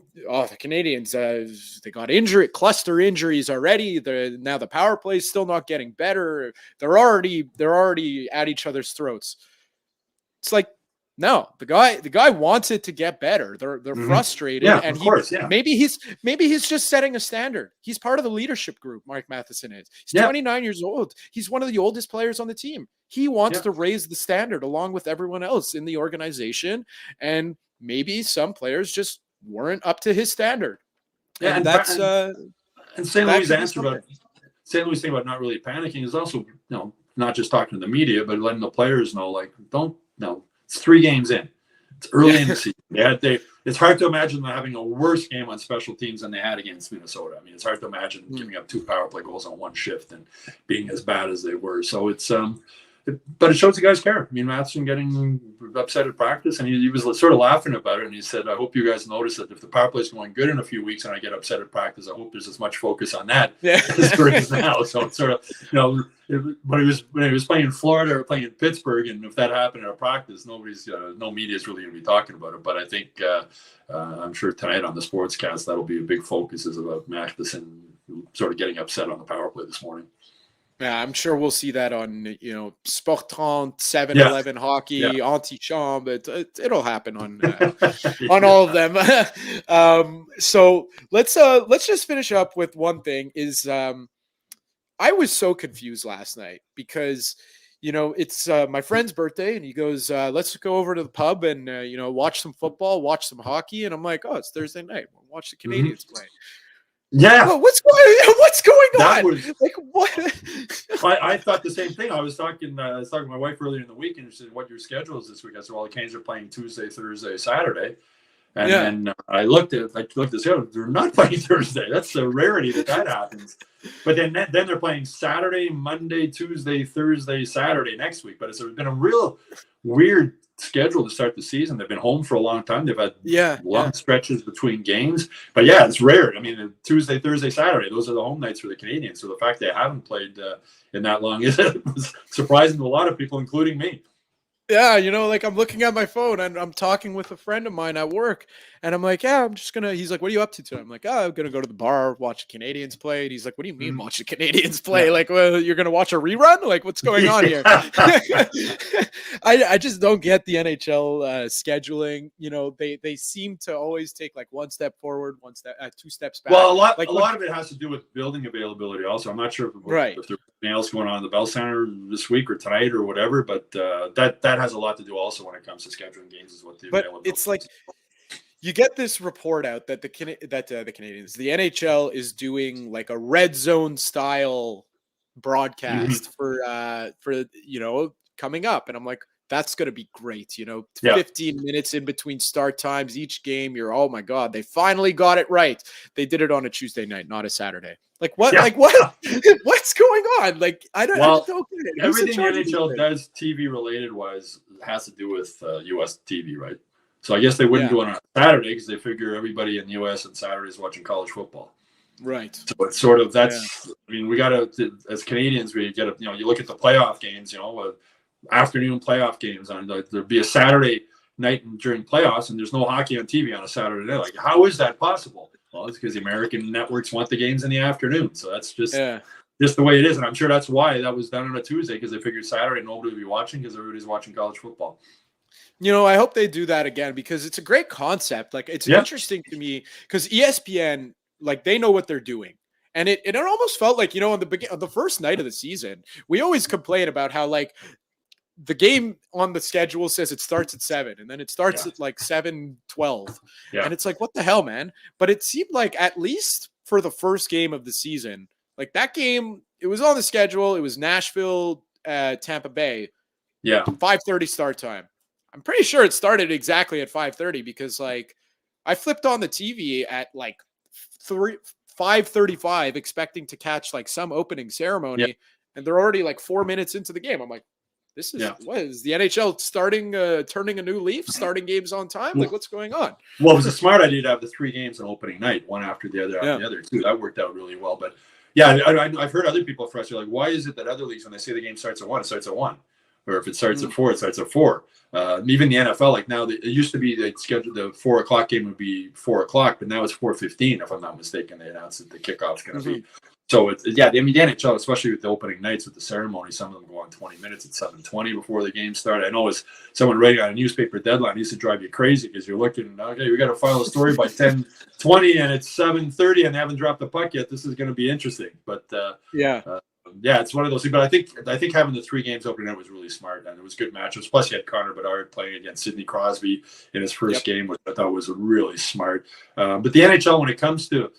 Canadiens, they got cluster injuries already. Now the power play is still not getting better. They're already at each other's throats. It's like, no, the guy wants it to get better. They're frustrated, and maybe he's just setting a standard. He's part of the leadership group. Mark Matheson is. He's 29 years old. He's one of the oldest players on the team. He wants to raise the standard along with everyone else in the organization, and maybe some players just weren't up to his standard. Yeah, and that's and St. Louis' answer about St. Louis' thing about not really panicking is also not just talking to the media, but letting the players know, like, it's 3 games in. It's early in the season. It's hard to imagine them having a worse game on special teams than they had against Minnesota. I mean, it's hard to imagine giving up 2 power play goals on 1 shift and being as bad as they were. So it's but it shows the guys care. I mean, Matheson getting upset at practice, and he was sort of laughing about it. And he said, "I hope you guys notice that if the power play is going good in a few weeks and I get upset at practice, I hope there's as much focus on that as there is now." So it's sort of, when he was playing in Florida or playing in Pittsburgh, and if that happened at a practice, no media is really going to be talking about it. But I think I'm sure tonight on the sportscast that'll be a big focus, is about Matheson sort of getting upset on the power play this morning. Yeah, I'm sure we'll see that on, Sport 30, 7-Eleven hockey, Antichambre. It'll happen on all of them. So let's just finish up with one thing. Is I was so confused last night because it's my friend's birthday, and he goes, let's go over to the pub and watch some football, watch some hockey, and I'm like, oh, it's Thursday night. We'll watch the Canadiens play. Yeah. Well, what's going on? Like what? I thought the same thing. I was talking to my wife earlier in the week, and she said, "What your schedule is this week?" I said, "Well, the Canes are playing Tuesday, Thursday, Saturday." And then I looked at the schedule. They're not playing Thursday. That's a rarity that happens. But then they're playing Saturday, Monday, Tuesday, Thursday, Saturday next week. But it's been a real weird schedule to start the season. They've been home for a long time. They've had long stretches between games. But yeah, it's rare. I mean, Tuesday, Thursday, Saturday, those are the home nights for the Canadiens. So the fact they haven't played in that long was surprising to a lot of people, including me. Yeah, like I'm looking at my phone and I'm talking with a friend of mine at work, and I'm like, yeah, I'm just gonna. He's like, what are you up to today? I'm like, oh, I'm gonna go to the bar, watch the Canadiens play. And he's like, what do you mean watch the Canadiens play? Yeah. Like, well, you're gonna watch a rerun? Like, what's going on here? I just don't get the NHL scheduling. They seem to always take like one step forward, two steps back. Well, a lot of it has to do with building availability. Also, I'm not sure if there's anything else going on in the Bell Center this week or tonight or whatever, but that has a lot to do also when it comes to scheduling games. Is what the availability. It's like you get this report out that the Canadiens, the NHL is doing like a red zone style broadcast for coming up, and I'm like, that's going to be great. 15 minutes in between start times each game. Oh my God, they finally got it right. They did it on a Tuesday night, not a Saturday. Like what? Yeah. Like what? What's going on? Like I don't get it. Everything the NHL does TV related wise has to do with US TV, right? So I guess they wouldn't do it on a Saturday because they figure everybody in the US on Saturday is watching college football. Right. So it's sort of I mean, we got to, as Canadians, we get you look at the playoff games, afternoon playoff games on there'd be a Saturday night during playoffs, and there's no hockey on TV on a Saturday night. Like, how is that possible? Well, it's because the American networks want the games in the afternoon. So that's just the way it is. And I'm sure that's why that was done on a Tuesday, because they figured Saturday nobody would be watching because everybody's watching college football. I hope they do that again because it's a great concept. Like, it's interesting to me because ESPN, like, they know what they're doing. And it almost felt like, on the first night of the season, we always complain about how, like, the game on the schedule says it starts at 7 and then it starts at like 7:12. Yeah. And it's like, what the hell, man? But it seemed like at least for the first game of the season, like that game, it was on the schedule. It was Nashville, Tampa Bay. Yeah. 5:30 start time. I'm pretty sure it started exactly at 5:30 because like I flipped on the TV at like 5:35 expecting to catch like some opening ceremony and they're already like 4 minutes into the game. I'm like, this is what is the NHL starting, turning a new leaf, starting games on time? Like, what's going on? Well, it was a smart idea to have the 3 games on opening night, one after the other, after the other too. That worked out really well. But yeah, I've heard other people frustrated, like, why is it that other leagues, when they say the game starts at 1, it starts at 1, or if it starts at 4, it starts at 4. Even the NFL, like now, it used to be they scheduled the 4 o'clock game would be 4 o'clock, but now it's 4:15. If I'm not mistaken, they announced that the kickoff's going to be. So it's the NHL, especially with the opening nights with the ceremony, some of them go on 20 minutes at 7:20 before the game started. I know as someone writing on a newspaper deadline, it used to drive you crazy because you're looking, okay, we got to file a story by 10:20 and it's 7:30 and they haven't dropped the puck yet. This is going to be interesting. But it's one of those things. But I think having the 3 games opening night was really smart, and it was good matchups. Plus, you had Connor Bedard playing against Sidney Crosby in his first game, which I thought was really smart. But the NHL, when it comes to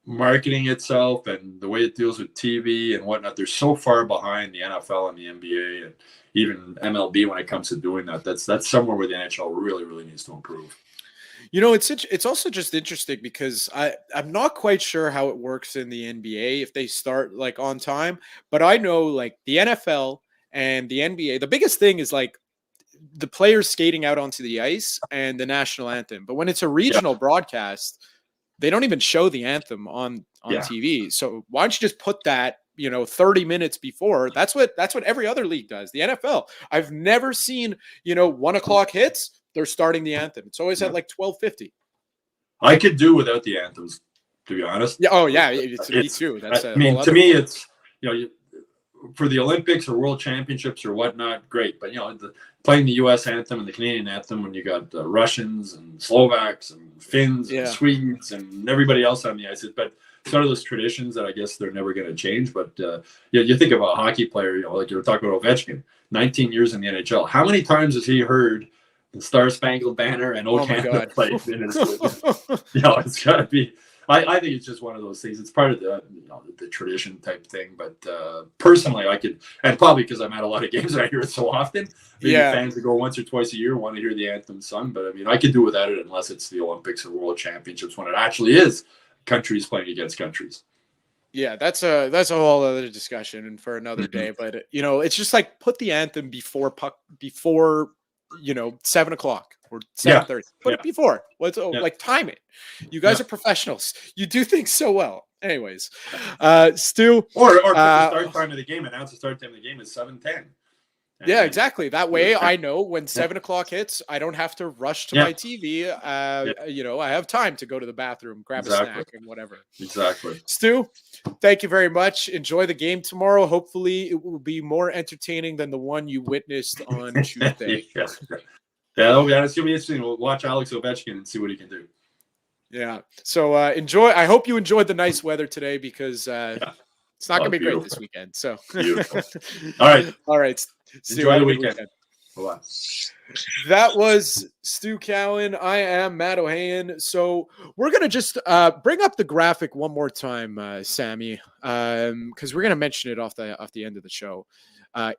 marketing itself and the way it deals with TV and whatnot, they're so far behind the NFL and the NBA and even MLB when it comes to doing that. That's somewhere where the NHL really, really needs to improve. It's also just interesting because I'm not quite sure how it works in the NBA if they start like on time, but I know like the NFL and the NBA, the biggest thing is like the players skating out onto the ice and the national anthem. But when it's a regional broadcast, they don't even show the anthem on TV. So why don't you just put that, 30 minutes before? That's what every other league does. The NFL, I've never seen, 1 o'clock hits, they're starting the anthem. It's always at like 12:50. I could do without the anthems, to be honest. Yeah. Oh yeah. Me too. That's to me, it's, for the Olympics or World Championships or whatnot, great. But, playing the U.S. anthem and the Canadian anthem when you got Russians and Slovaks and Finns and Swedes and everybody else on the ice. But sort of those traditions that I guess they're never going to change. But you think of a hockey player, like you were talking about Ovechkin, 19 years in the NHL. How many times has he heard the Star Spangled Banner and "O Canada" played in his it's got to be. I think it's just one of those things. It's part of the tradition type thing. But personally, I could, and probably because I'm at a lot of games and I hear it so often. Maybe fans that go once or twice a year want to hear the anthem sung. But I mean, I could do without it unless it's the Olympics or World Championships when it actually is countries playing against countries. Yeah, that's a whole other discussion and for another day. But it's just like put the anthem before 7 o'clock or 7:30. Put it before. Like time it. You guys are professionals. You do things so well. Anyways, Stu, or the start time of the game. Announce the start time of the game is 7:10. Yeah, exactly. That way I know when 7 o'clock hits, I don't have to rush to my TV. I have time to go to the bathroom, grab a snack and whatever. Exactly. Stu, thank you very much. Enjoy the game tomorrow. Hopefully it will be more entertaining than the one you witnessed on Tuesday. It's going to be interesting. We'll watch Alex Ovechkin and see what he can do. Yeah. So enjoy. I hope you enjoyed the nice weather today because it's not going to be great this weekend. So All right. Enjoy the weekend. Bye-bye. That was Stu Cowan. I am Matt Ohayon. So we're going to just bring up the graphic one more time, Sammy, because we're going to mention it off the end of the show.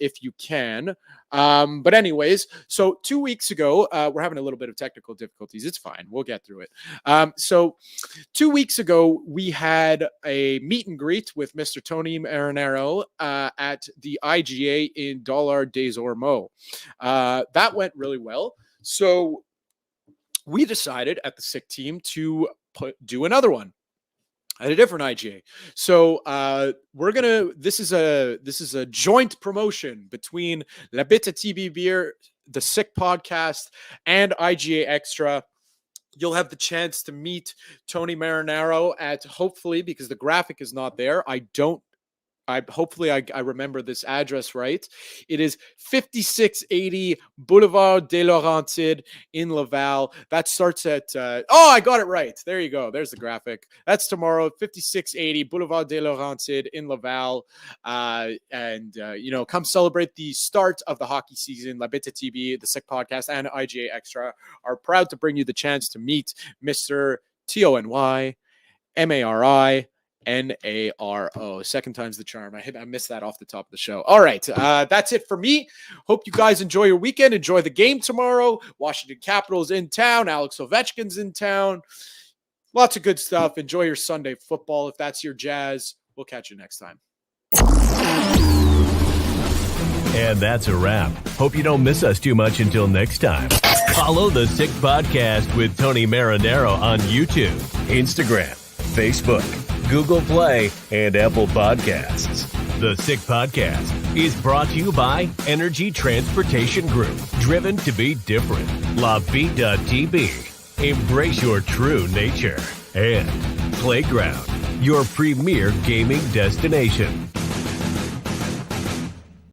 If you can. But anyways, so 2 weeks ago, we're having a little bit of technical difficulties. It's fine. We'll get through it. So 2 weeks ago, we had a meet and greet with Mr. Tony Marinaro at the IGA in Dollard des Ormeaux. That went really well. So we decided at the SICK team to do another one at a different IGA. So this is a joint promotion between La Bittt Tibi beer, the SICK podcast, and IGA Extra. You'll have the chance to meet Tony Marinaro at, hopefully, because the graphic is not there, hopefully I remember this address right. It is 5680 Boulevard des Laurentides in Laval. That starts at, I got it right. There you go. There's the graphic. That's tomorrow, 5680 Boulevard des Laurentides in Laval. Come celebrate the start of the hockey season. La Bittt TV, the SICK podcast, and IGA Extra are proud to bring you the chance to meet Mr. Tony Marinaro. Second time's the charm. I missed that off the top of the show. All right. That's it for me. Hope you guys enjoy your weekend. Enjoy the game tomorrow. Washington Capitals in town. Alex Ovechkin's in town. Lots of good stuff. Enjoy your Sunday football if that's your jazz. We'll catch you next time. And that's a wrap. Hope you don't miss us too much until next time. Follow the SICK Podcast with Tony Marinaro on YouTube, Instagram, Facebook, Google Play, and Apple Podcasts. The SICK Podcast is brought to you by Energy Transportation Group, driven to be different. LaVie.tv, embrace your true nature. And Playground, your premier gaming destination.